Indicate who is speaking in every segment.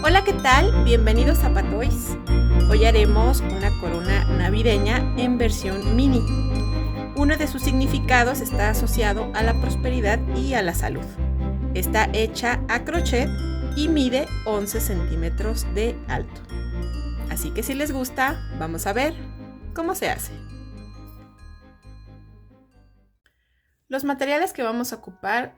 Speaker 1: Hola, ¿qué tal? Bienvenidos a Patois. Hoy haremos una corona navideña en versión mini. Uno de sus significados está asociado a la prosperidad y a la salud. Está hecha a crochet y mide 11 centímetros de alto. Así que si les gusta, vamos a ver cómo se hace. Los materiales que vamos a ocupar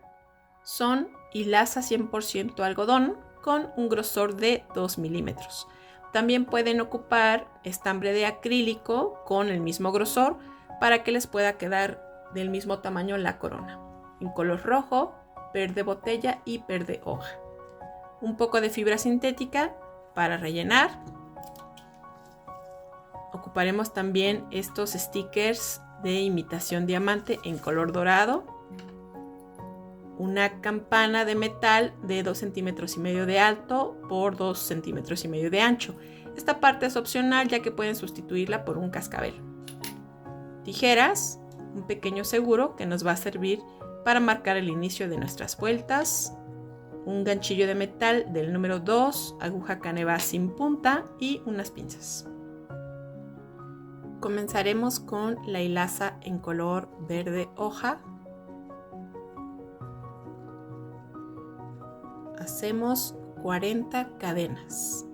Speaker 1: son hilaza 100% algodón con un grosor de 2 milímetros. También pueden ocupar estambre de acrílico con el mismo grosor para que les pueda quedar del mismo tamaño la corona, en color rojo, verde botella y verde hoja. Un poco de fibra sintética para rellenar. Ocuparemos también estos stickers de imitación diamante en color dorado. Una campana de metal de 2,5 centímetros de alto por 2,5 centímetros de ancho. Esta parte es opcional ya que pueden sustituirla por un cascabel. Tijeras, un pequeño seguro que nos va a servir para marcar el inicio de nuestras vueltas. Un ganchillo de metal del número 2, aguja caneva sin punta y unas pinzas. Comenzaremos con la hilaza en color verde hoja. Hacemos 40 cadenas.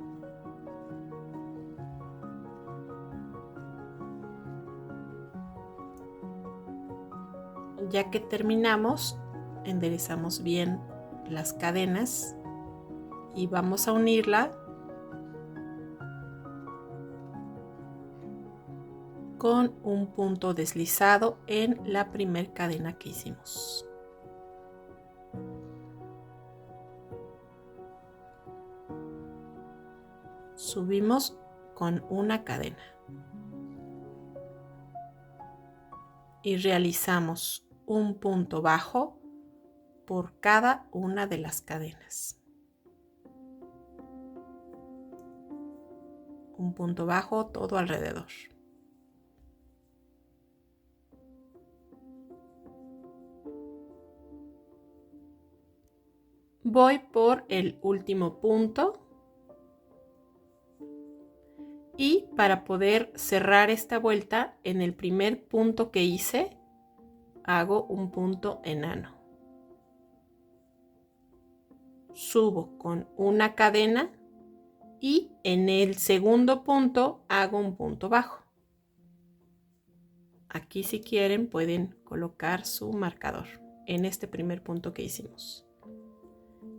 Speaker 1: Ya que terminamos, enderezamos bien las cadenas y vamos a unirla con un punto deslizado en la primera cadena que hicimos. Subimos con una cadena y realizamos un punto bajo por cada una de las cadenas. Un punto bajo todo alrededor. Voy por el último punto. Y para poder cerrar esta vuelta, en el primer punto que hice, hago un punto enano. Subo con una cadena y en el segundo punto hago un punto bajo. Aquí, si quieren, pueden colocar su marcador en este primer punto que hicimos.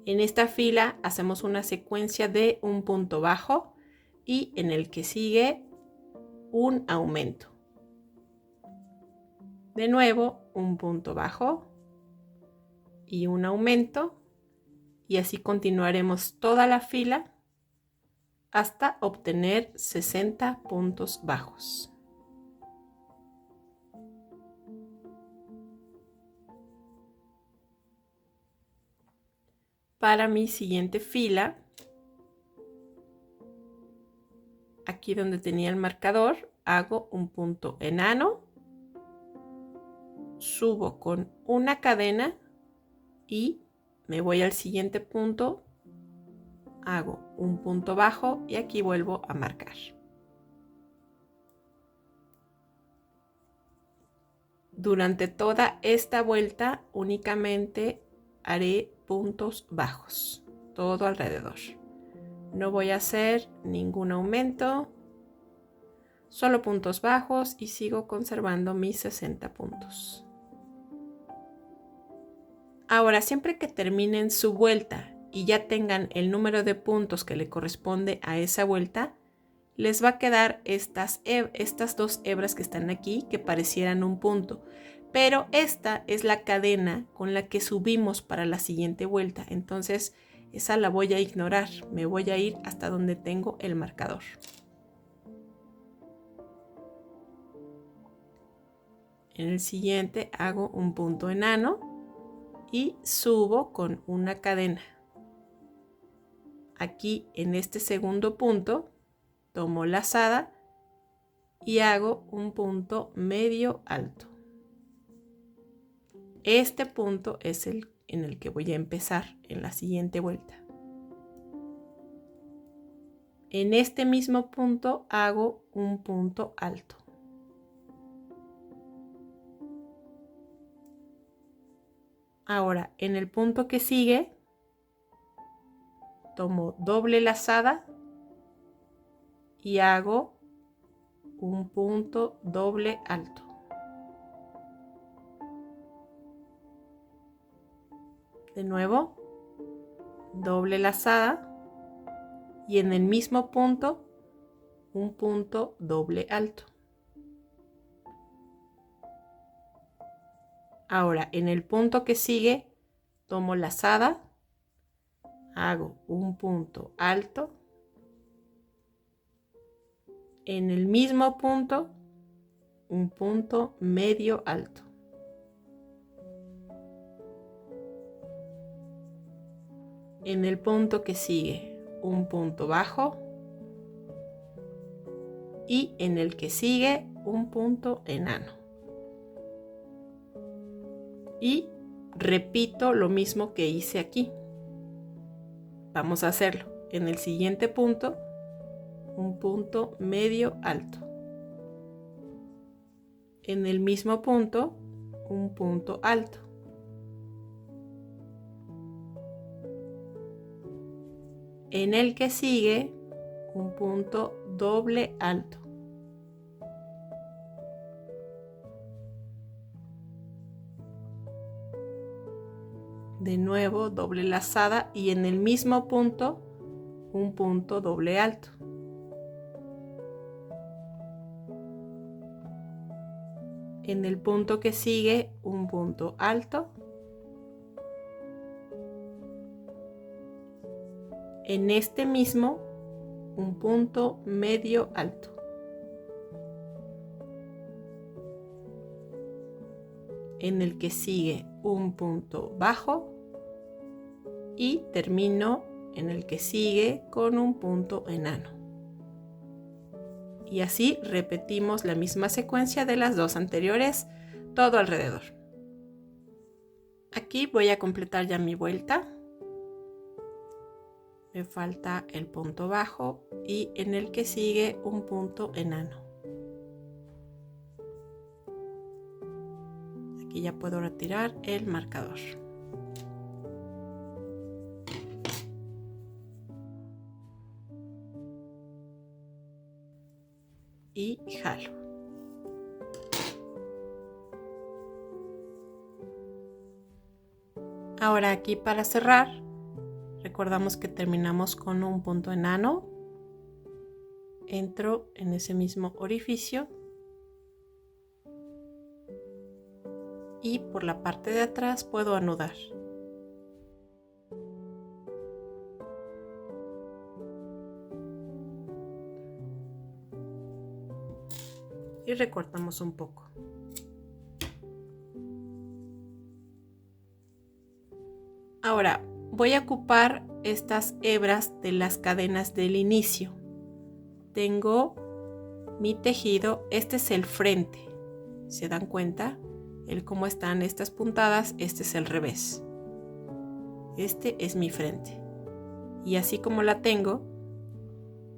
Speaker 1: En esta fila hacemos una secuencia de un punto bajo y en el que sigue un aumento. De nuevo, un punto bajo y un aumento, y así continuaremos toda la fila hasta obtener 60 puntos bajos. Para mi siguiente fila, aquí donde tenía el marcador, hago un punto enano, subo con una cadena y me voy al siguiente punto, hago un punto bajo y aquí vuelvo a marcar. Durante toda esta vuelta únicamente haré puntos bajos, todo alrededor. No voy a hacer ningún aumento, solo puntos bajos y sigo conservando mis 60 puntos. Ahora, siempre que terminen su vuelta y ya tengan el número de puntos que le corresponde a esa vuelta, les va a quedar estas dos hebras que están aquí que parecieran un punto, pero esta es la cadena con la que subimos para la siguiente vuelta, entonces esa la voy a ignorar, me voy a ir hasta donde tengo el marcador. En el siguiente hago un punto enano y subo con una cadena. Aquí en este segundo punto tomo lazada y hago un punto medio alto. Este punto es el en el que voy a empezar en la siguiente vuelta. En este mismo punto hago un punto alto. Ahora, en el punto que sigue, tomo doble lazada y hago un punto doble alto. De nuevo, doble lazada y en el mismo punto un punto doble alto. Ahora, en el punto que sigue, tomo lazada, hago un punto alto. En el mismo punto, un punto medio alto. En el punto que sigue, un punto bajo. Y en el que sigue, un punto enano. Y repito lo mismo que hice aquí. Vamos a hacerlo. En el siguiente punto, un punto medio alto. En el mismo punto, un punto alto. En el que sigue, un punto doble alto. De nuevo, doble lazada y en el mismo punto, un punto doble alto. En el punto que sigue, un punto alto. En este mismo, un punto medio alto. En el que sigue, un punto bajo. Y termino en el que sigue con un punto enano. Y así repetimos la misma secuencia de las dos anteriores, todo alrededor. Aquí voy a completar ya mi vuelta. Me falta el punto bajo y en el que sigue un punto enano. Aquí ya puedo retirar el marcador. Y jalo. Ahora aquí para cerrar, recordamos que terminamos con un punto enano. Entro en ese mismo orificio y por la parte de atrás puedo anudar. Y recortamos un poco. Ahora voy a ocupar estas hebras de las cadenas del inicio. Tengo mi tejido, este es el frente. ¿Se dan cuenta? El cómo están estas puntadas, este es el revés. Este es mi frente. Y así como la tengo,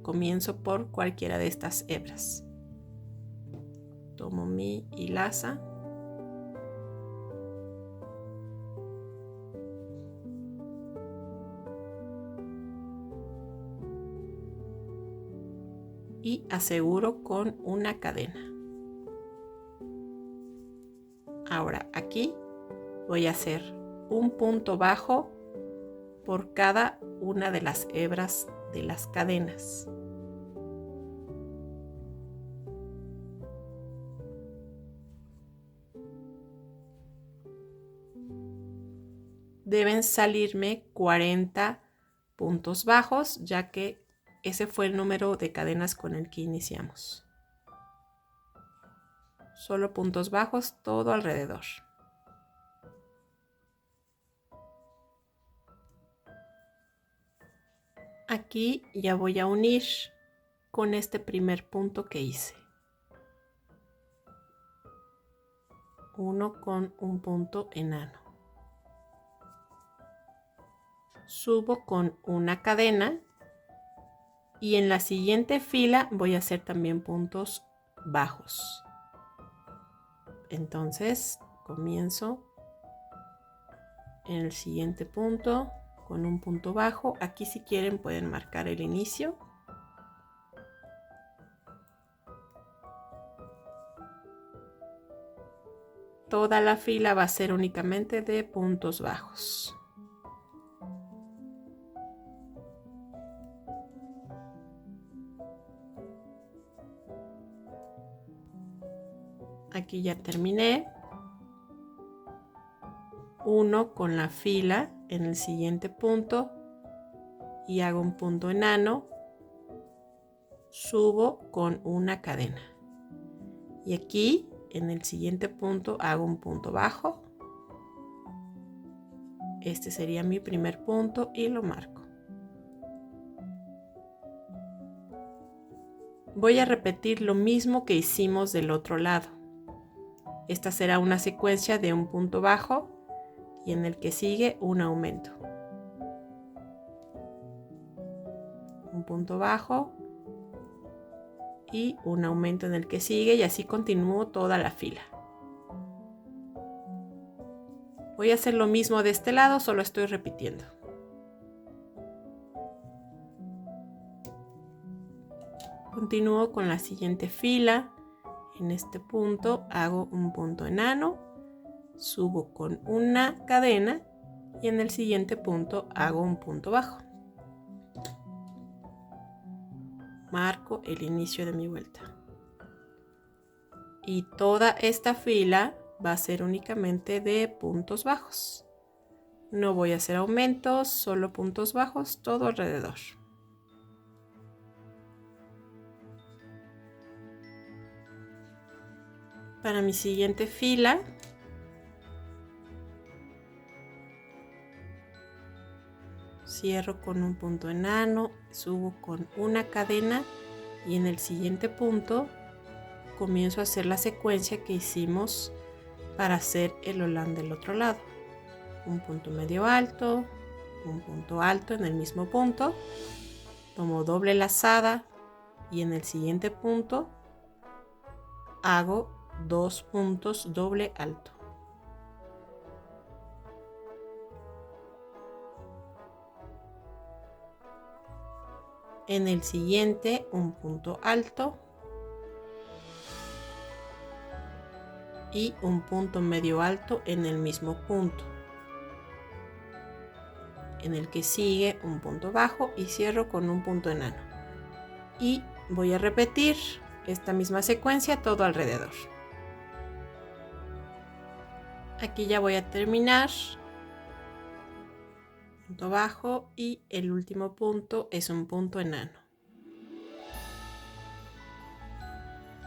Speaker 1: comienzo por cualquiera de estas hebras. Tomo mi hilaza. Y aseguro con una cadena. Ahora aquí voy a hacer un punto bajo por cada una de las hebras de las cadenas. Deben salirme 40 puntos bajos, ya que ese fue el número de cadenas con el que iniciamos. Solo puntos bajos todo alrededor. Aquí ya voy a unir con este primer punto que hice. Uno con un punto enano. Subo con una cadena Y en la siguiente fila voy a hacer también puntos bajos. Entonces comienzo en el siguiente punto con un punto bajo. Aquí si quieren pueden marcar el inicio. Toda la fila va a ser únicamente de puntos bajos. Aquí ya terminé. Uno con la fila en el siguiente punto y hago un punto enano. Subo con una cadena. Y aquí en el siguiente punto hago un punto bajo. Este sería mi primer punto y lo marco. Voy a repetir lo mismo que hicimos del otro lado. Esta será una secuencia de un punto bajo y en el que sigue un aumento. Un punto bajo y un aumento en el que sigue, y así continúo toda la fila. Voy a hacer lo mismo de este lado, solo estoy repitiendo. Continúo con la siguiente fila. En este punto hago un punto enano, subo con una cadena y en el siguiente punto hago un punto bajo. Marco el inicio de mi vuelta. Y toda esta fila va a ser únicamente de puntos bajos. No voy a hacer aumentos, solo puntos bajos todo alrededor. Para mi siguiente fila cierro con un punto enano, subo con una cadena y en el siguiente punto comienzo a hacer la secuencia que hicimos para hacer el holán del otro lado. Un punto medio alto, un punto alto en el mismo punto, tomo doble lazada y en el siguiente punto hago 2 puntos doble alto. En el siguiente un punto alto y un punto medio alto en el mismo punto. En el que sigue un punto bajo y cierro con un punto enano. Y voy a repetir esta misma secuencia todo alrededor. Aquí ya voy a terminar. Punto bajo y el último punto es un punto enano.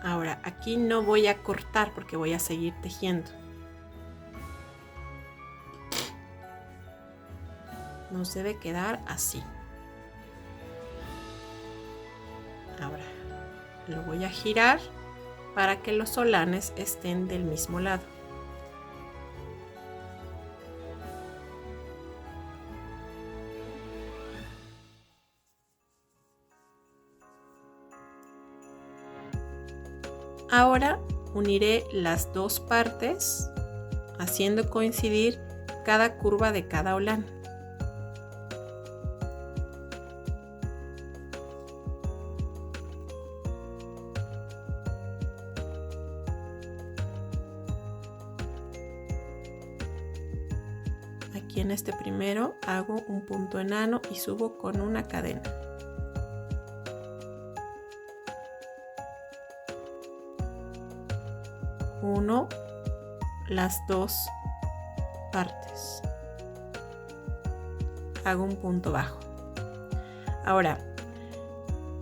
Speaker 1: Ahora aquí no voy a cortar porque voy a seguir tejiendo. Nos debe quedar así. Ahora lo voy a girar para que los solanes estén del mismo lado. Ahora uniré las dos partes haciendo coincidir cada curva de cada holán. Aquí en este primero hago un punto enano y subo con una cadena. Uno las dos partes. Hago un punto bajo. Ahora,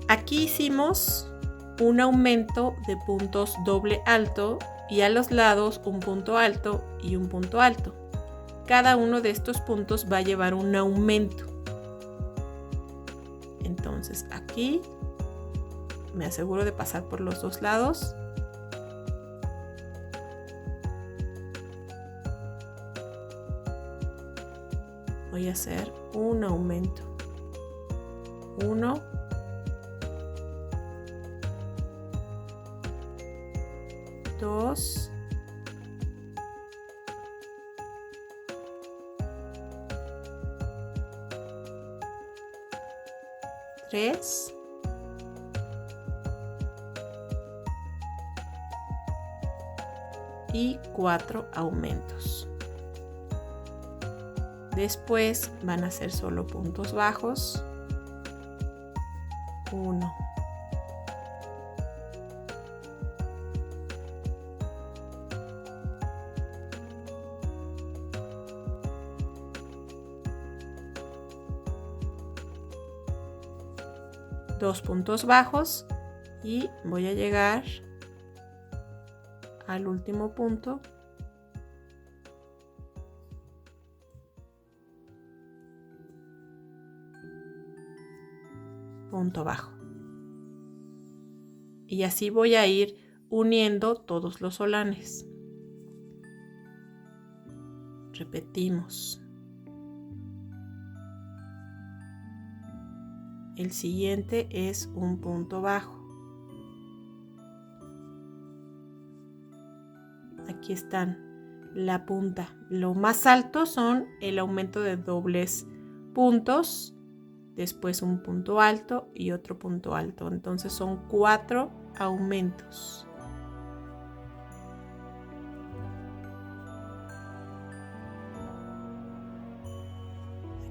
Speaker 1: aquí hicimos un aumento de puntos doble alto y a los lados un punto alto y un punto alto. Cada uno de estos puntos va a llevar un aumento. Entonces aquí me aseguro de pasar por los dos lados. Voy a hacer un aumento. 1 2, 3 y 4 aumentos. Después van a ser solo puntos bajos. 1, 2 puntos bajos y voy a llegar al último punto, punto bajo, y así voy a ir uniendo todos los solanes. Repetimos. El siguiente es un punto bajo. Aquí están la punta. Lo más alto son el aumento de dobles puntos, después un punto alto y otro punto alto. Entonces son 4 aumentos.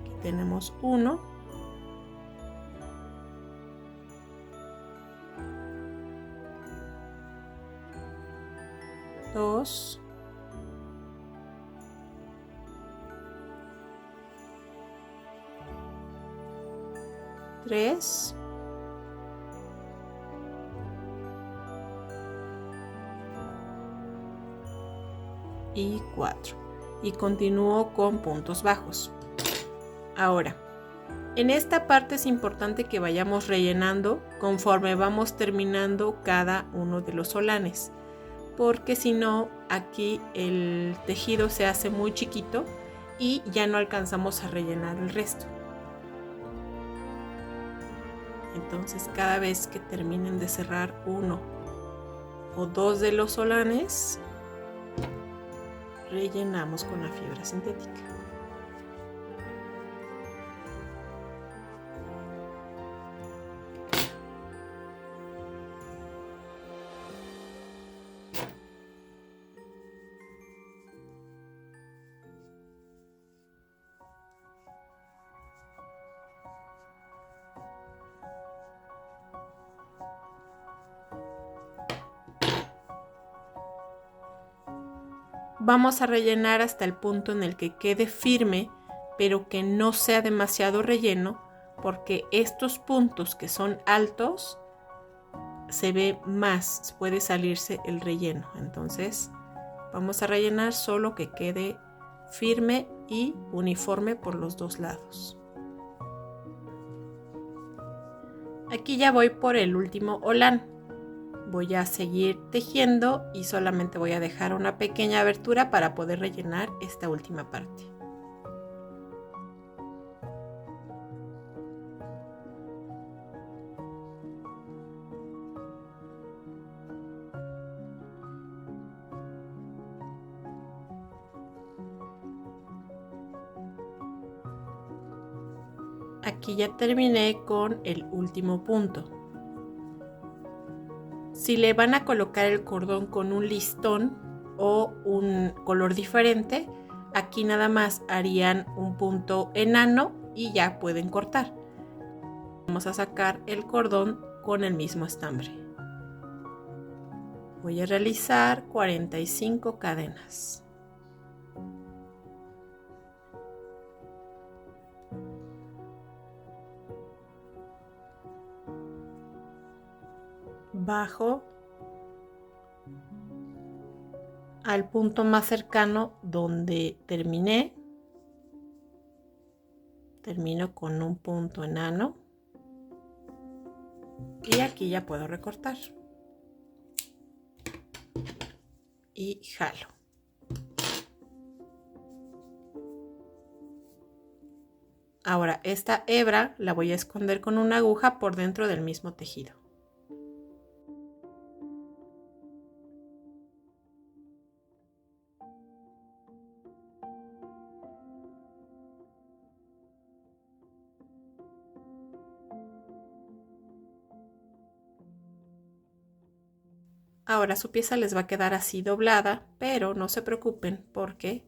Speaker 1: Aquí tenemos 1. 2, 3, 4 y continúo con puntos bajos. Ahora, en esta parte es importante que vayamos rellenando conforme vamos terminando cada uno de los solanes, porque si no, aquí el tejido se hace muy chiquito y ya no alcanzamos a rellenar el resto. Entonces, cada vez que terminen de cerrar 1 o 2 de los solanes, rellenamos con la fibra sintética. Vamos a rellenar hasta el punto en el que quede firme, pero que no sea demasiado relleno, porque estos puntos que son altos se ve más, puede salirse el relleno. Entonces vamos a rellenar solo que quede firme y uniforme por los dos lados. Aquí ya voy por el último holán. Voy a seguir tejiendo y solamente voy a dejar una pequeña abertura para poder rellenar esta última parte. Aquí ya terminé con el último punto. Si le van a colocar el cordón con un listón o un color diferente, aquí nada más harían un punto enano y ya pueden cortar. Vamos a sacar el cordón con el mismo estambre. Voy a realizar 45 cadenas. Bajo al punto más cercano donde terminé. Termino con un punto enano y aquí ya puedo recortar y jalo. Ahora esta hebra la voy a esconder con una aguja por dentro del mismo tejido. Ahora su pieza les va a quedar así doblada, pero no se preocupen porque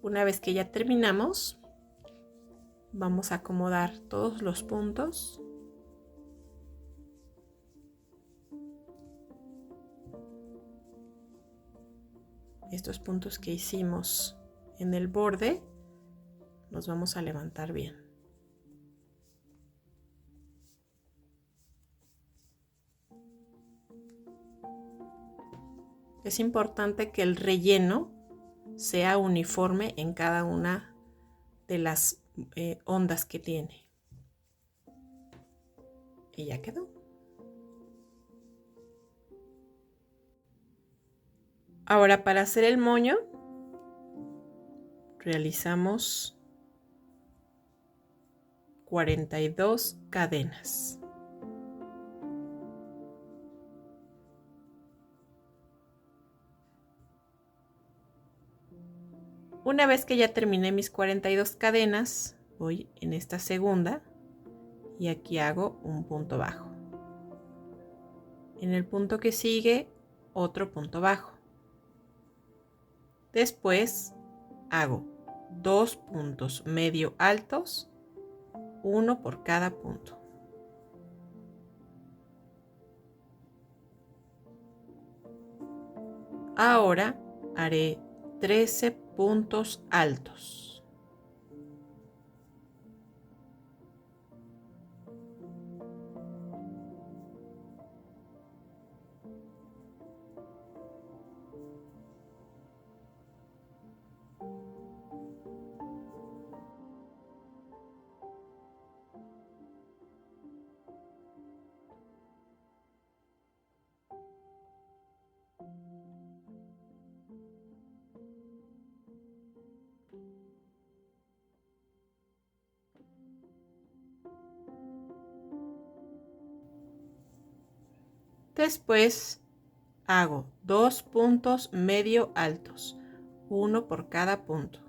Speaker 1: una vez que ya terminamos, vamos a acomodar todos los puntos. Estos puntos que hicimos en el borde, los vamos a levantar bien. Es importante que el relleno sea uniforme en cada una de las ondas que tiene. Y ya quedó. Ahora, para hacer el moño, realizamos 42 cadenas. Una vez que ya terminé mis 42 cadenas, voy en esta segunda y aquí hago un punto bajo. En el punto que sigue, otro punto bajo. Después hago 2 puntos medio altos, uno por cada punto. Ahora haré 13 puntos altos. Después hago 2 puntos medio altos, uno por cada punto.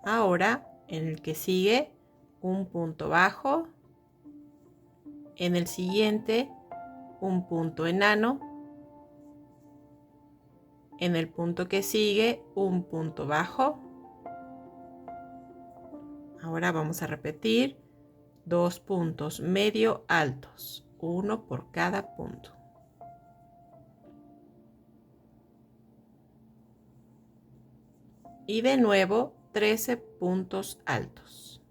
Speaker 1: Ahora en el que sigue un punto bajo, en el siguiente un punto enano, en el punto que sigue un punto bajo. Ahora vamos a repetir 2 puntos medio altos, uno por cada punto. Y de nuevo 13 puntos altos.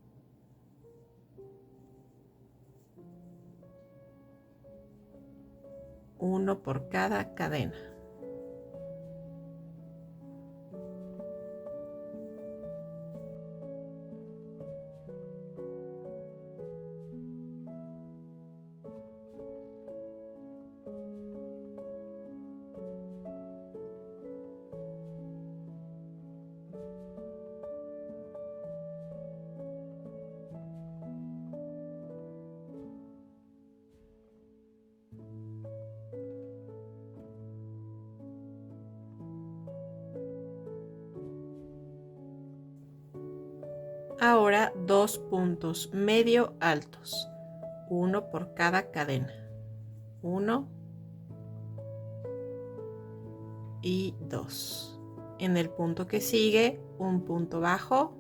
Speaker 1: Uno por cada cadena. Ahora 2 puntos medio altos, uno por cada cadena. 1 y 2. En el punto que sigue un punto bajo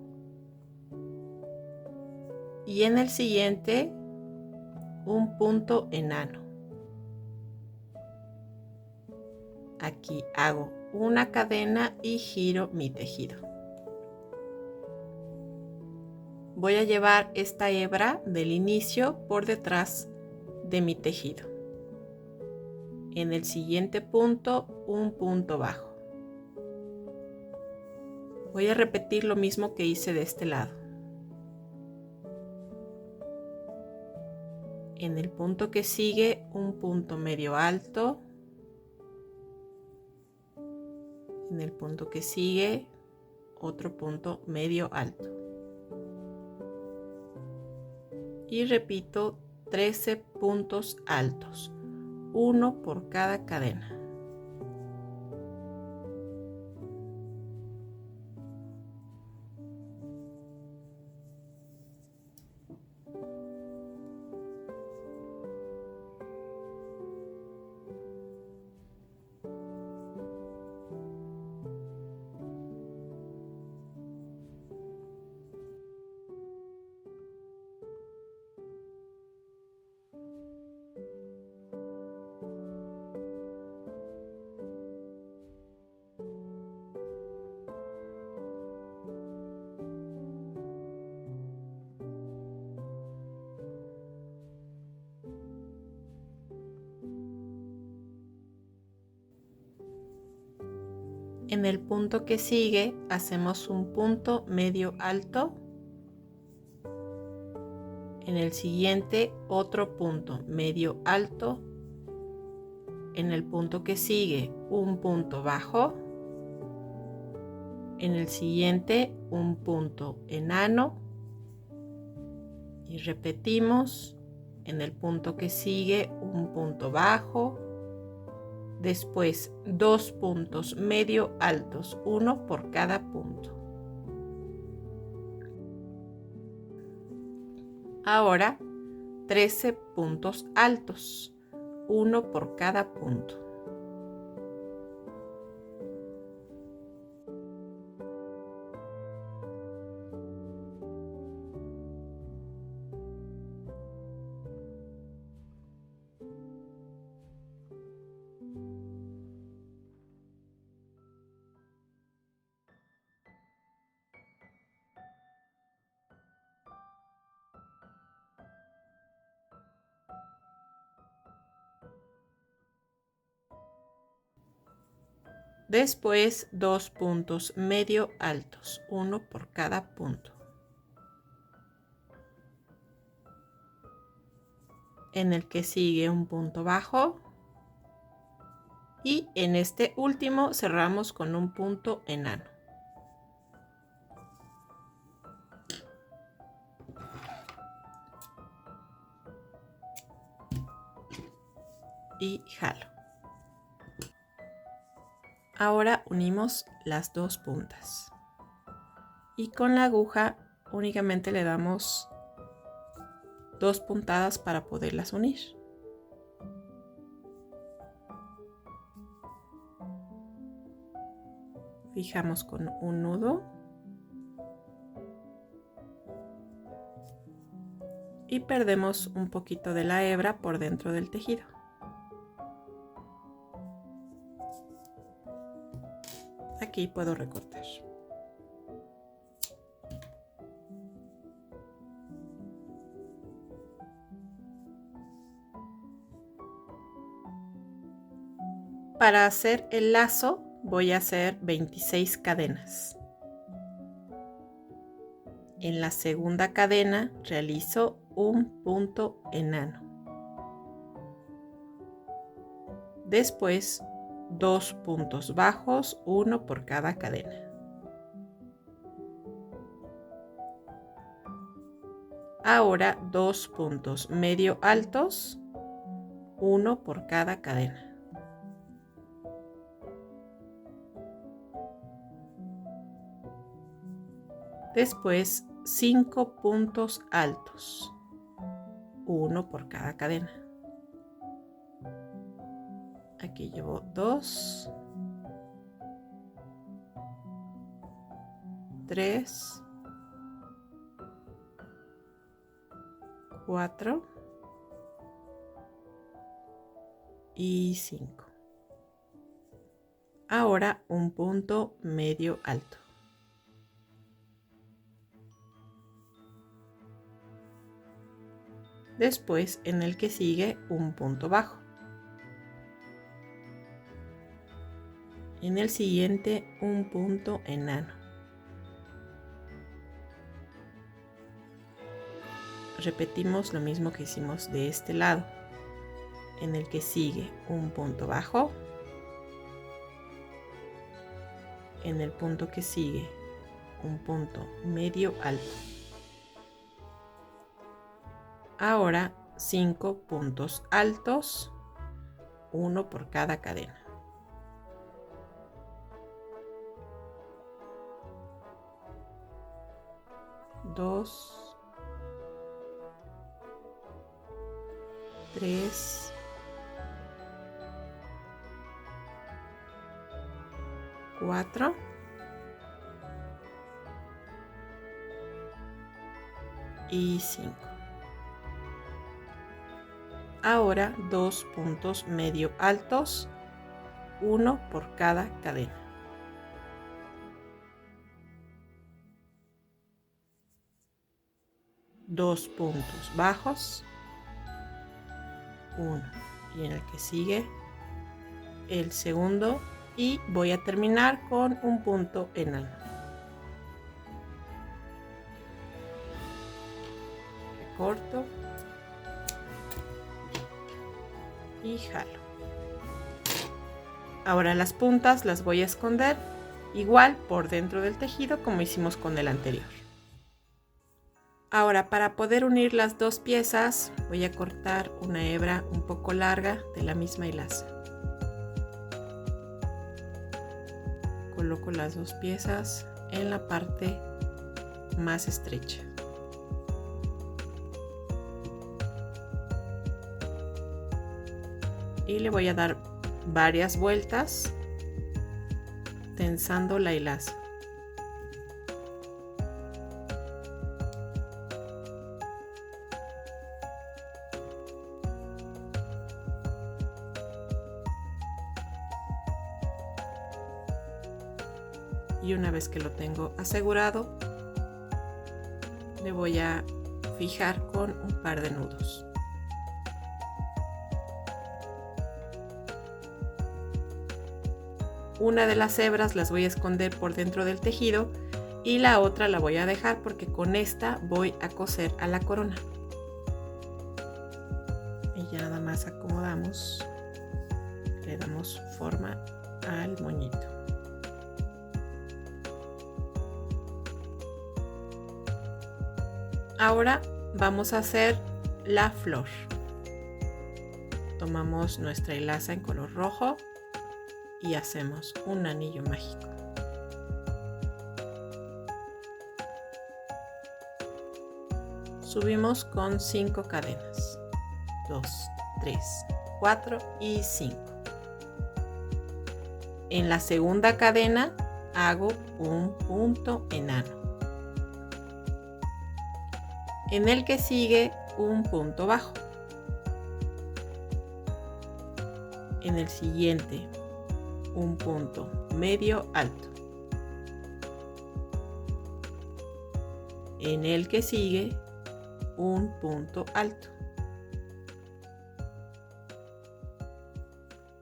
Speaker 1: y en el siguiente un punto enano. Aquí hago una cadena y giro mi tejido. Voy a llevar esta hebra del inicio por detrás de mi tejido. En el siguiente punto, un punto bajo. Voy a repetir lo mismo que hice de este lado. En el punto que sigue, un punto medio alto. En el punto que sigue, otro punto medio alto. Y repito 13 puntos altos, uno por cada cadena. En el punto que sigue hacemos un punto medio alto. En el siguiente otro punto medio alto. En el punto que sigue un punto bajo. En el siguiente un punto enano. Y repetimos. En el punto que sigue un punto bajo. Después 2 puntos medio altos, uno por cada punto. Ahora 13 puntos altos, uno por cada punto. Después 2 puntos medio altos, uno por cada punto. En el que sigue un punto bajo. Y en este último cerramos con un punto enano. Y jalo. Ahora unimos las dos puntas y con la aguja únicamente le damos 2 puntadas para poderlas unir. Fijamos con un nudo y perdemos un poquito de la hebra por dentro del tejido. Aquí puedo recortar. Para hacer el lazo voy a hacer 26 cadenas. En la segunda cadena realizo un punto enano. Después 2 puntos bajos, uno por cada cadena. Ahora 2 puntos medio altos, uno por cada cadena. Después 5 puntos altos, uno por cada cadena. Aquí llevo 2, 3, 4 y 5. Ahora un punto medio alto. Después en el que sigue un punto bajo. En el siguiente un punto enano. Repetimos lo mismo que hicimos de este lado. En el que sigue un punto bajo. En el punto que sigue un punto medio alto. Ahora 5 puntos altos, uno por cada cadena. Dos, 3, 4 y 5. Ahora 2 puntos medio altos, uno por cada cadena. Dos puntos bajos, uno, y en el que sigue el segundo y voy a terminar con un punto enano. Recorto y jalo. Ahora las puntas las voy a esconder igual por dentro del tejido como hicimos con el anterior. Ahora, para poder unir las dos piezas voy a cortar una hebra un poco larga de la misma hilaza. Coloco las dos piezas en la parte más estrecha. Y le voy a dar varias vueltas tensando la hilaza. Y una vez que lo tengo asegurado, le voy a fijar con un par de nudos. Una de las hebras las voy a esconder por dentro del tejido y la otra la voy a dejar porque con esta voy a coser a la corona. Y ya nada más acomodamos, le damos forma al moñito. Ahora vamos a hacer la flor. Tomamos nuestra hilaza en color rojo y hacemos un anillo mágico. Subimos con 5 cadenas. 2, 3, 4 y 5. En la segunda cadena hago un punto enano. En el que sigue un punto bajo. En el siguiente un punto medio alto. En el que sigue un punto alto.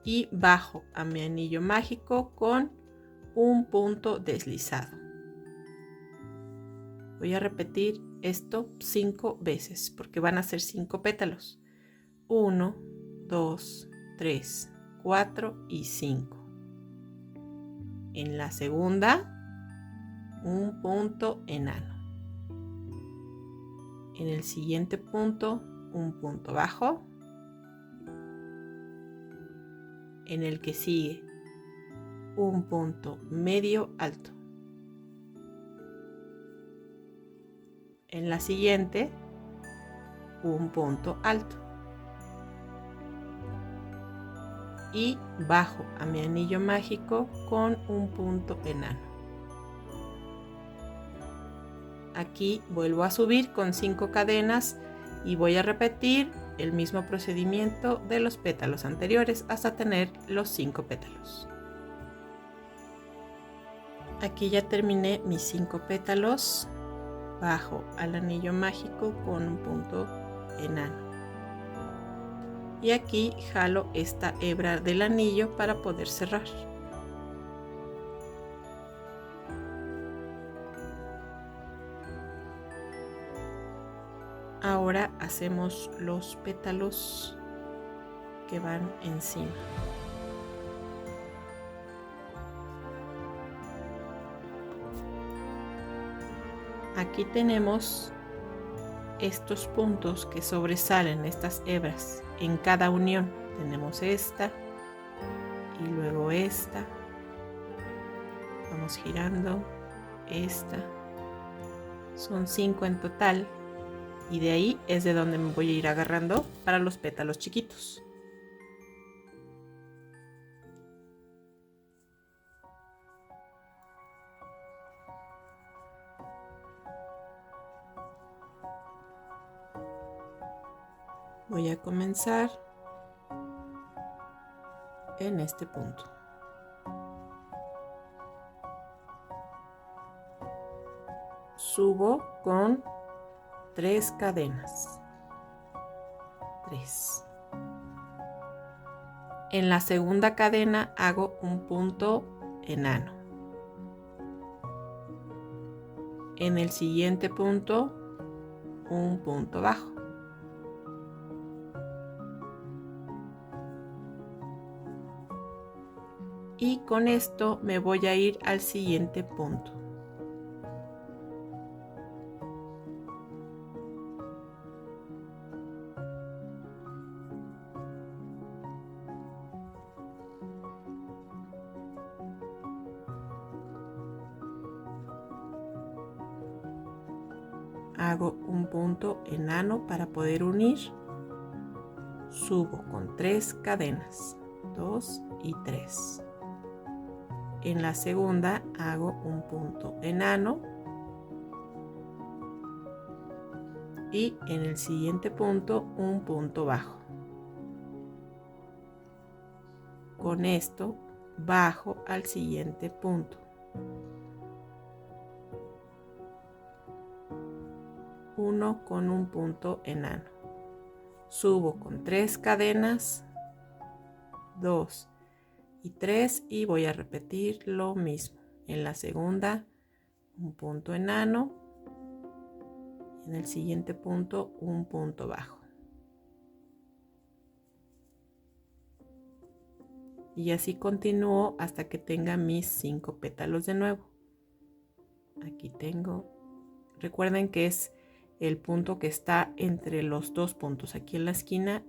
Speaker 1: Y bajo a mi anillo mágico con un punto deslizado. Voy a repetir esto 5 veces porque van a ser 5 pétalos. 1, 2, 3, 4 y 5. En la segunda, un punto enano. En el siguiente punto, un punto bajo. En el que sigue, un punto medio alto. En la siguiente, un punto alto. Y bajo a mi anillo mágico con un punto enano. Aquí vuelvo a subir con 5 cadenas y voy a repetir el mismo procedimiento de los pétalos anteriores hasta tener los 5 pétalos. Aquí ya terminé mis 5 pétalos. Bajo al anillo mágico con un punto enano. Y aquí jalo esta hebra del anillo para poder cerrar. Ahora hacemos los pétalos que van encima. Aquí tenemos estos puntos que sobresalen, estas hebras. En cada unión tenemos esta y luego esta. Vamos girando esta. Son 5 en total y de ahí es de donde me voy a ir agarrando para los pétalos chiquitos. Voy a comenzar en este punto. Subo con 3 cadenas. 3. En la segunda cadena hago un punto enano. En el siguiente punto, un punto bajo. Y con esto me voy a ir al siguiente punto. Hago un punto enano para poder unir. Subo con 3 cadenas, 2 y 3. En la segunda hago un punto enano y en el siguiente punto un punto bajo. Con esto bajo al siguiente punto. Uno con un punto enano. Subo con 3 cadenas, 2 y 3 y voy a repetir lo mismo. En la segunda un punto enano y en el siguiente punto un punto bajo. Y así continúo hasta que tenga mis 5 pétalos de nuevo. Aquí tengo, recuerden que es el punto que está entre los dos puntos, aquí en la esquina.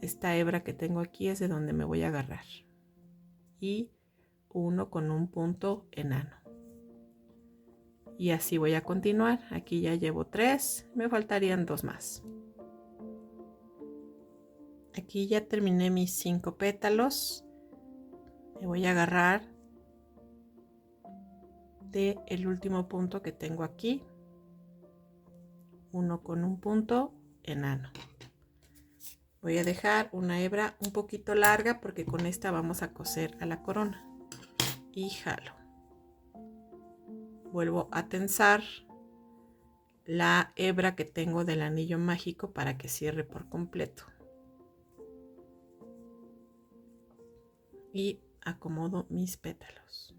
Speaker 1: Esta hebra que tengo aquí es de donde me voy a agarrar. Y uno con un punto enano. Y así voy a continuar. Aquí ya llevo 3, me faltarían 2 más. Aquí ya terminé mis 5 pétalos. Me voy a agarrar de el último punto que tengo aquí. Uno con un punto enano. Voy a dejar una hebra un poquito larga porque con esta vamos a coser a la corona. Y jalo. Vuelvo a tensar la hebra que tengo del anillo mágico para que cierre por completo. Y acomodo mis pétalos.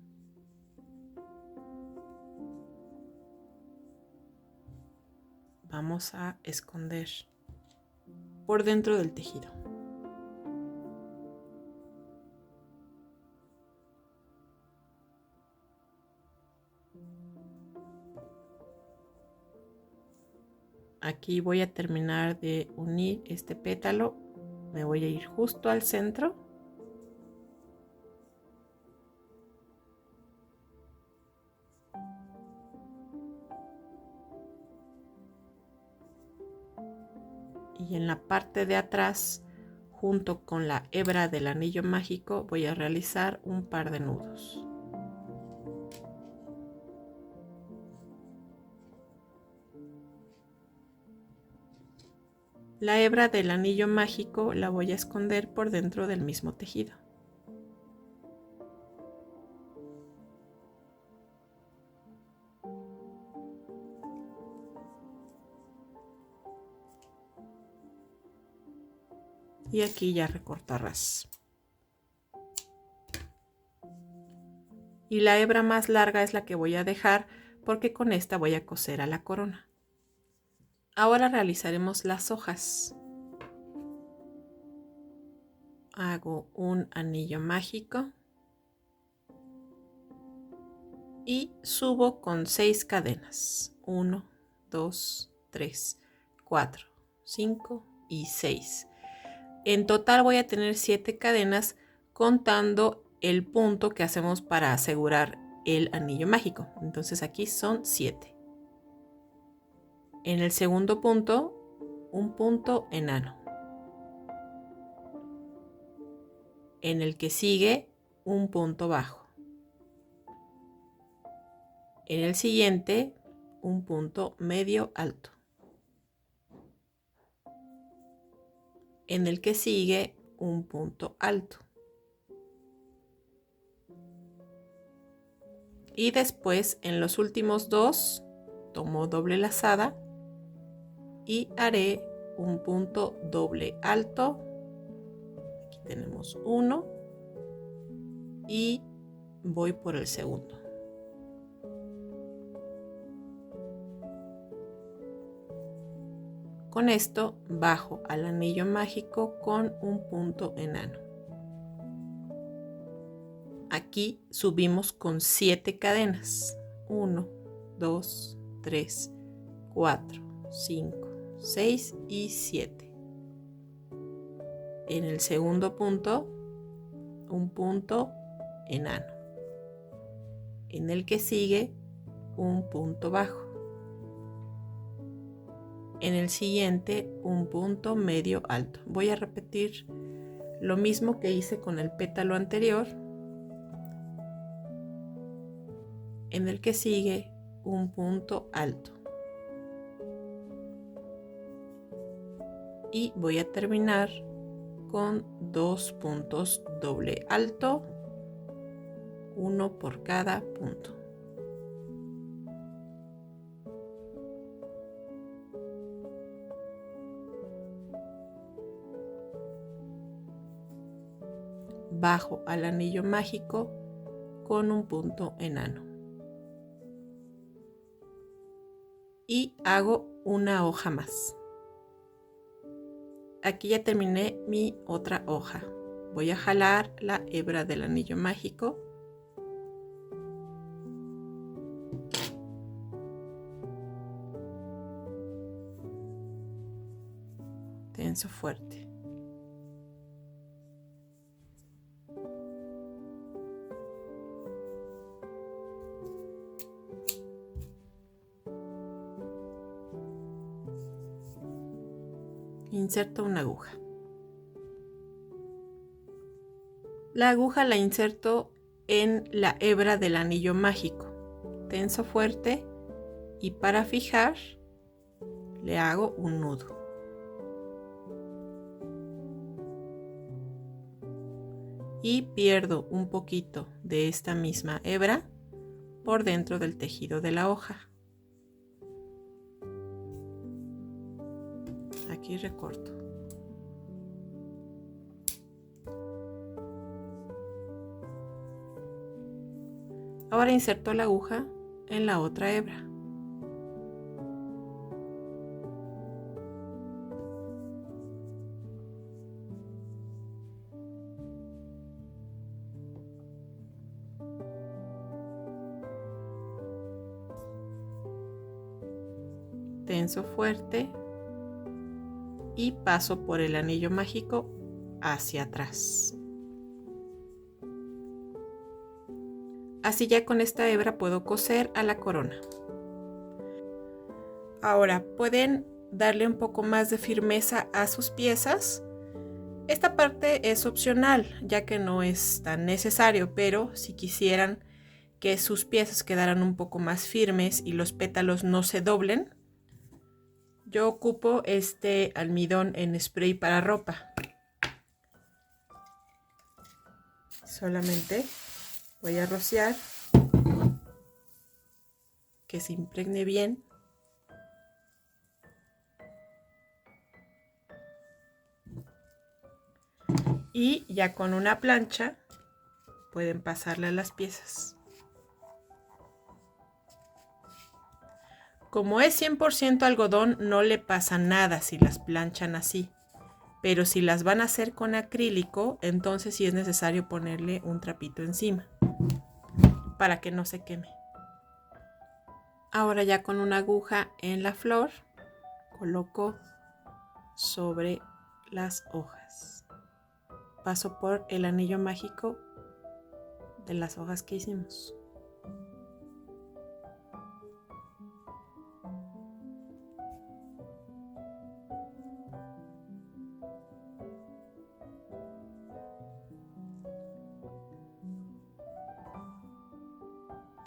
Speaker 1: Vamos a esconder por dentro del tejido. Aquí voy a terminar de unir este pétalo. Me voy a ir justo al centro. Y en la parte de atrás, junto con la hebra del anillo mágico, voy a realizar un par de nudos. La hebra del anillo mágico la voy a esconder por dentro del mismo tejido. Y aquí ya recorto a ras. Y la hebra más larga es la que voy a dejar porque con esta voy a coser a la corona. Ahora realizaremos las hojas. Hago un anillo mágico y subo con 6 cadenas. 1, 2, 3, 4, 5 y 6. En total voy a tener 7 cadenas contando el punto que hacemos para asegurar el anillo mágico. Entonces aquí son 7. En el segundo punto, un punto enano. En el que sigue, un punto bajo. En el siguiente, un punto medio alto. En el que sigue, un punto alto. Y después en los últimos dos tomo doble lazada y haré un punto doble alto. Aquí tenemos uno y voy por el segundo. Con esto bajo al anillo mágico con un punto enano. Aquí subimos con 7 cadenas. 1, 2, 3, 4, 5, 6 y 7. En el segundo punto, un punto enano. En el que sigue, un punto bajo. En el siguiente, un punto medio alto. Voy a repetir lo mismo que hice con el pétalo anterior. En el que sigue, un punto alto. Y voy a terminar con 2 puntos doble alto, uno por cada punto. Bajo al anillo mágico con un punto enano. Y hago una hoja más. Aquí ya terminé mi otra hoja. Voy a jalar la hebra del anillo mágico. Tenso fuerte. Inserto una aguja. La aguja la inserto en la hebra del anillo mágico. Tenso fuerte y para fijar le hago un nudo. Y pierdo un poquito de esta misma hebra por dentro del tejido de la hoja. Aquí recorto. Ahora inserto la aguja en la otra hebra. Tenso fuerte y paso por el anillo mágico hacia atrás. Así ya con esta hebra puedo coser a la corona. Ahora pueden darle un poco más de firmeza a sus piezas. Esta parte es opcional, ya que no es tan necesario, pero si quisieran que sus piezas quedaran un poco más firmes y los pétalos no se doblen, yo ocupo este almidón en spray para ropa. Solamente voy a rociar que se impregne bien. Y ya con una plancha pueden pasarle a las piezas. Como es 100% algodón, no le pasa nada si las planchan así. Pero si las van a hacer con acrílico, entonces sí es necesario ponerle un trapito encima para que no se queme. Ahora ya con una aguja en la flor, coloco sobre las hojas. Paso por el anillo mágico de las hojas que hicimos.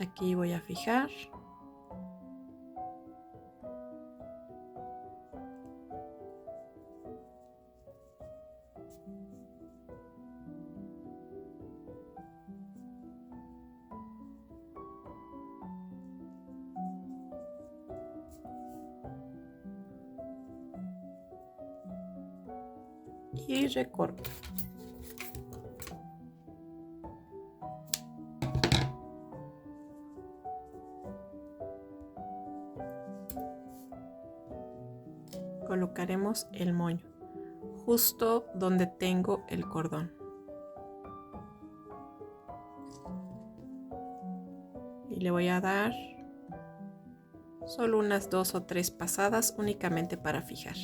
Speaker 1: Aquí voy a fijar. y recorto. Colocaremos el moño justo donde tengo el cordón. Y le voy a dar solo unas 2 o 3 pasadas únicamente para fijar.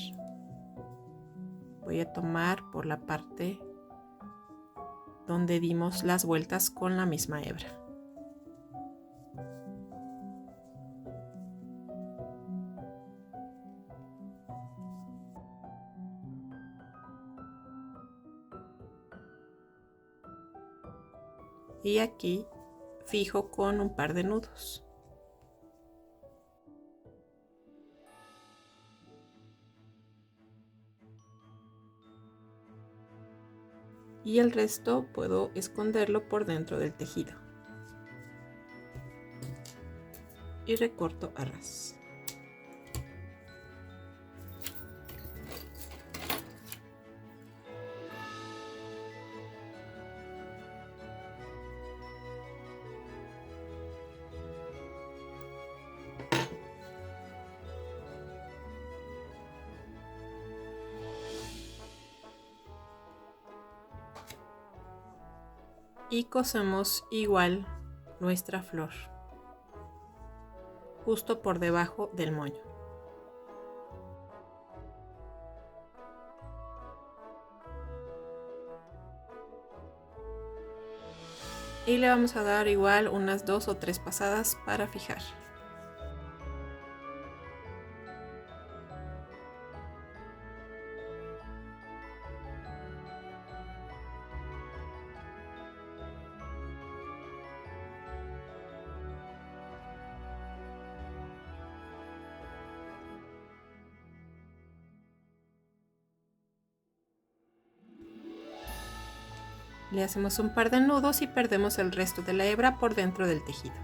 Speaker 1: Voy a tomar por la parte donde dimos las vueltas con la misma hebra. Y aquí fijo con un par de nudos. Y el resto puedo esconderlo por dentro del tejido. Y recorto a ras. Y cosemos igual nuestra flor justo por debajo del moño. Y le vamos a dar igual unas 2 o 3 pasadas para fijar. Le hacemos un par de nudos y perdemos el resto de la hebra por dentro del tejido.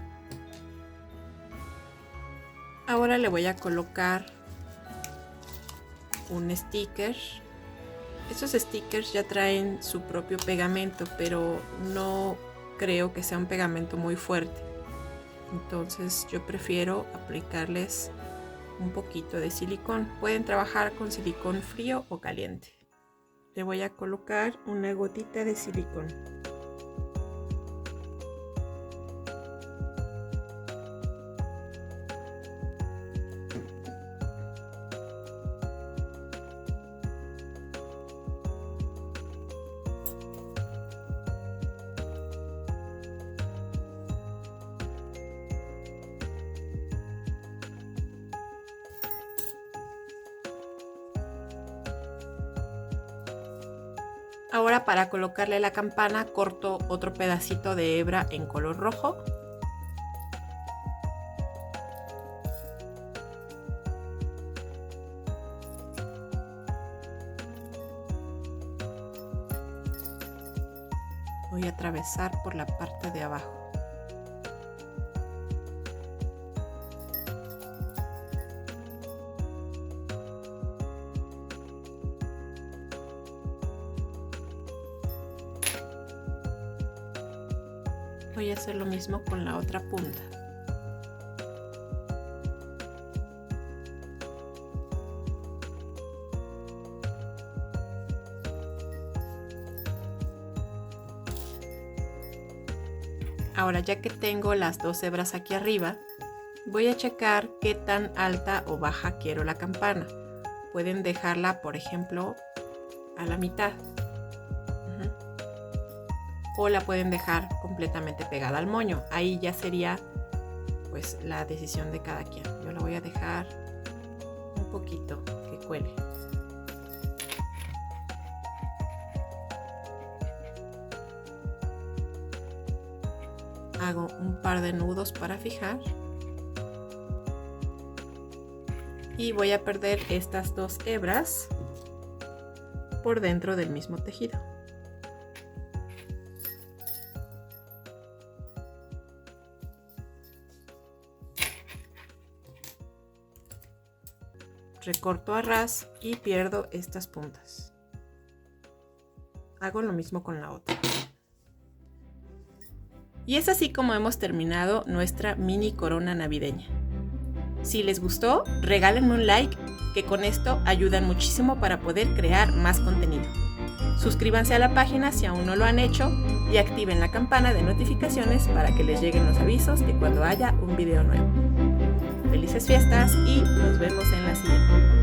Speaker 1: Ahora le voy a colocar un sticker. Estos stickers ya traen su propio pegamento, pero no creo que sea un pegamento muy fuerte. Entonces yo prefiero aplicarles un poquito de silicón. Pueden trabajar con silicón frío o caliente. Le voy a colocar una gotita de silicón. Ahora para colocarle la campana corto otro pedacito de hebra en color rojo. Voy a atravesar por la parte de abajo. Voy a hacer lo mismo con la otra punta. Ahora, ya que tengo las dos hebras aquí arriba, voy a checar qué tan alta o baja quiero la campana. Pueden dejarla, por ejemplo, a la mitad. O la pueden dejar completamente pegada al moño. Ahí ya sería pues la decisión de cada quien. Yo la voy a dejar un poquito que cuele. Hago un par de nudos para fijar. Y voy a perder estas dos hebras por dentro del mismo tejido. Recorto a ras y pierdo estas puntas. hago lo mismo con la otra. Y es así como hemos terminado nuestra mini corona navideña. Si les gustó, regálenme un like, que con esto ayudan muchísimo para poder crear más contenido. Suscríbanse a la página si aún no lo han hecho y activen la campana de notificaciones para que les lleguen los avisos de cuando haya un video nuevo. Felices fiestas y nos vemos en la siguiente.